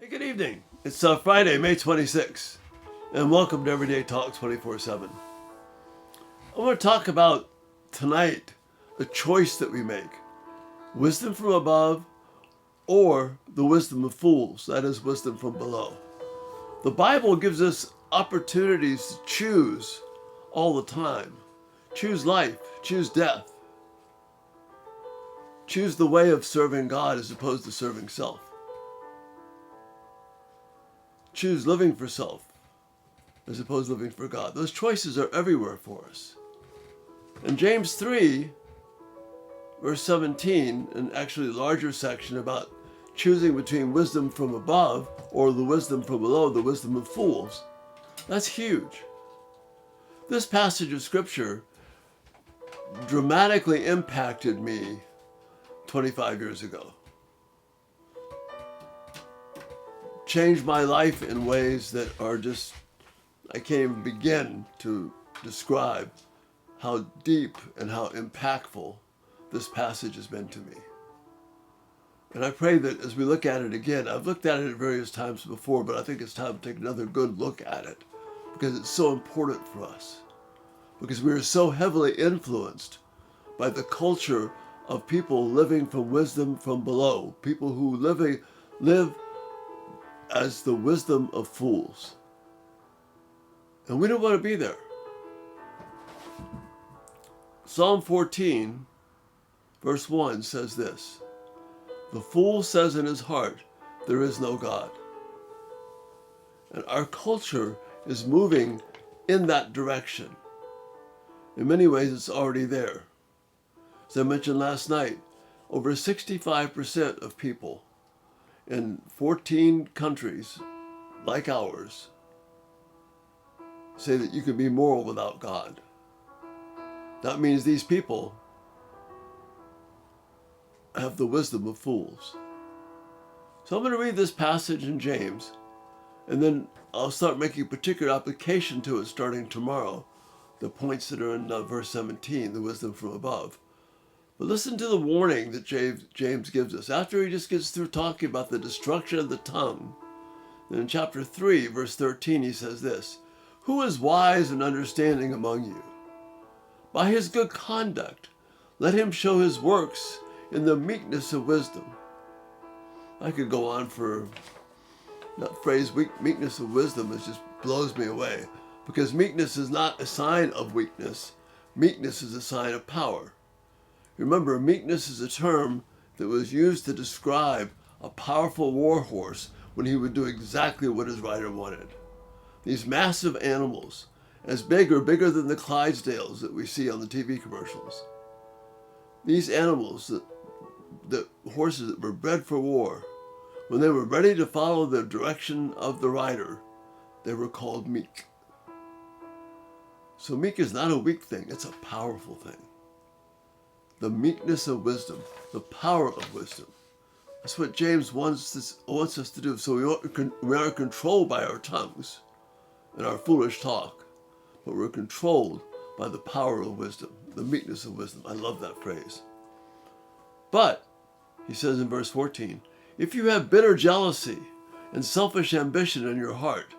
Hey, good evening. It's Friday, May 26th, and welcome to Everyday Talk 24/7. I want to talk about tonight a choice that we make: wisdom from above or the wisdom of fools, that is, wisdom from below. The Bible gives us opportunities to choose all the time. Choose life, choose death, choose the way of serving God as opposed to serving self. Choose living for self as opposed to living for God. Those choices are everywhere for us. In James 3, verse 17, an actually larger section about choosing between wisdom from above or the wisdom from below, the wisdom of fools, that's huge. This passage of Scripture dramatically impacted me 25 years ago. Changed my life in ways that are just, I can't even begin to describe how deep and how impactful this passage has been to me. And I pray that as we look at it again, I've looked at it at various times before, but I think it's time to take another good look at it because it's so important for us. Because we are so heavily influenced by the culture of people living from wisdom from below, people who live as the wisdom of fools. And we don't want to be there. Psalm 14, verse 1 says this: "The fool says in his heart, there is no God." And our culture is moving in that direction. In many ways, it's already there. As I mentioned last night, over 65% of people in 14 countries like ours say that you can be moral without God. That means these people have the wisdom of fools. So I'm going to read this passage in James, and then I'll start making a particular application to it starting tomorrow, the points that are in verse 17, the wisdom from above. But listen to the warning that James gives us. After he just gets through talking about the destruction of the tongue, then in chapter 3, verse 13, he says this: "Who is wise and understanding among you? By his good conduct, let him show his works in the meekness of wisdom." I could go on for that phrase, meekness of wisdom, it just blows me away. Because meekness is not a sign of weakness. Meekness is a sign of power. Remember, meekness is a term that was used to describe a powerful war horse when he would do exactly what his rider wanted. These massive animals, as big or bigger than the Clydesdales that we see on the TV commercials. These animals, the horses that were bred for war, when they were ready to follow the direction of the rider, they were called meek. So meek is not a weak thing, it's a powerful thing. The meekness of wisdom, the power of wisdom. That's what James wants us to do. So we aren't controlled by our tongues and our foolish talk, but we're controlled by the power of wisdom, the meekness of wisdom. I love that phrase. But, he says in verse 14, if you have bitter jealousy and selfish ambition in your heart,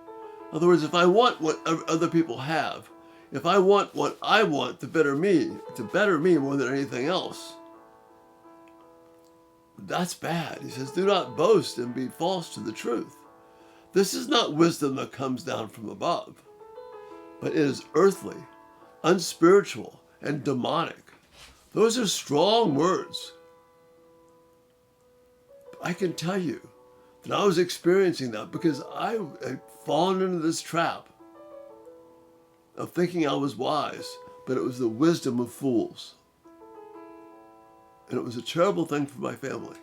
in other words, if I want what other people have, if I want what I want to better me more than anything else, that's bad. He says, do not boast and be false to the truth. This is not wisdom that comes down from above, but it is earthly, unspiritual, and demonic. Those are strong words. I can tell you that I was experiencing that because I had fallen into this trap of thinking I was wise, but it was the wisdom of fools. And it was a terrible thing for my family.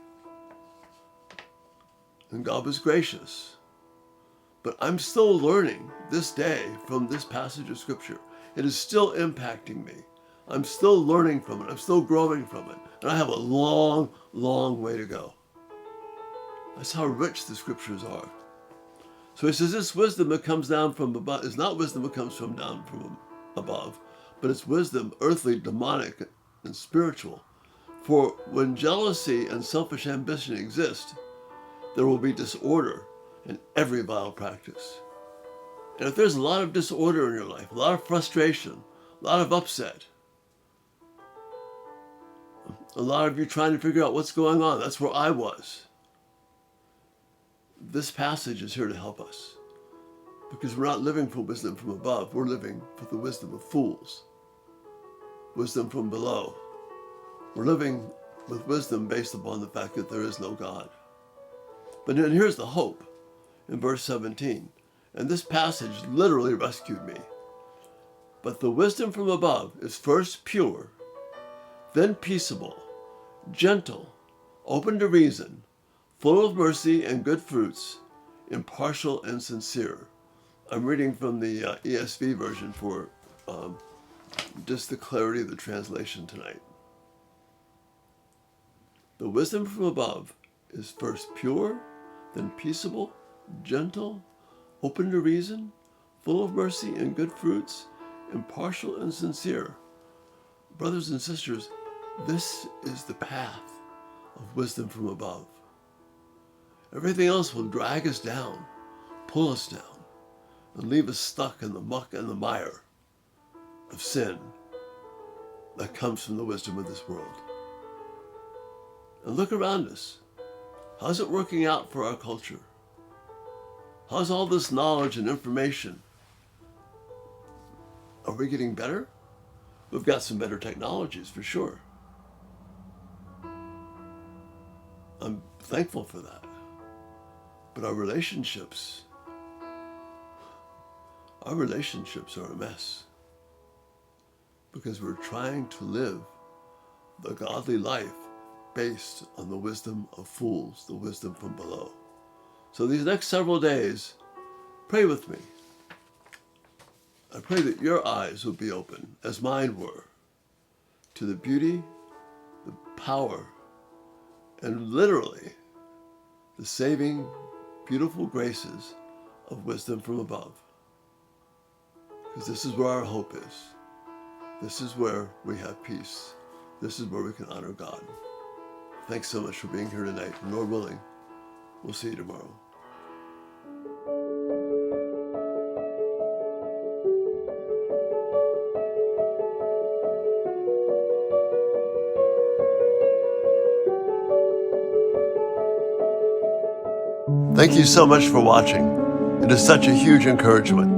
And God was gracious. But I'm still learning this day from this passage of Scripture. It is still impacting me. I'm still learning from it. I'm still growing from it. And I have a long, long way to go. That's how rich the Scriptures are. So he says this wisdom that comes down from above is not wisdom that comes from down from above, but it's wisdom, earthly, demonic, and spiritual. For when jealousy and selfish ambition exist, there will be disorder, and every vile practice. And if there's a lot of disorder in your life, a lot of frustration, a lot of upset, a lot of you trying to figure out what's going on, that's where I was. This passage is here to help us, because we're not living for wisdom from above, we're living for the wisdom of fools, wisdom from below. We're living with wisdom based upon the fact that there is no God. But then here's the hope in verse 17. And this passage literally rescued me. But the wisdom from above is first pure, then peaceable, gentle, open to reason, full of mercy and good fruits, impartial and sincere. I'm reading from the ESV version for just the clarity of the translation tonight. The wisdom from above is first pure, then peaceable, gentle, open to reason, full of mercy and good fruits, impartial and sincere. Brothers and sisters, this is the path of wisdom from above. Everything else will drag us down, pull us down, and leave us stuck in the muck and the mire of sin that comes from the wisdom of this world. And look around us. How's it working out for our culture? How's all this knowledge and information? Are we getting better? We've got some better technologies for sure. I'm thankful for that. But our relationships are a mess. Because we're trying to live the godly life based on the wisdom of fools, the wisdom from below. So these next several days, pray with me. I pray that your eyes will be open, as mine were, to the beauty, the power, and literally the saving, beautiful graces of wisdom from above. Because this is where our hope is. This is where we have peace. This is where we can honor God. Thanks so much for being here tonight. Lord willing, we'll see you tomorrow. Thank you so much for watching. It is such a huge encouragement.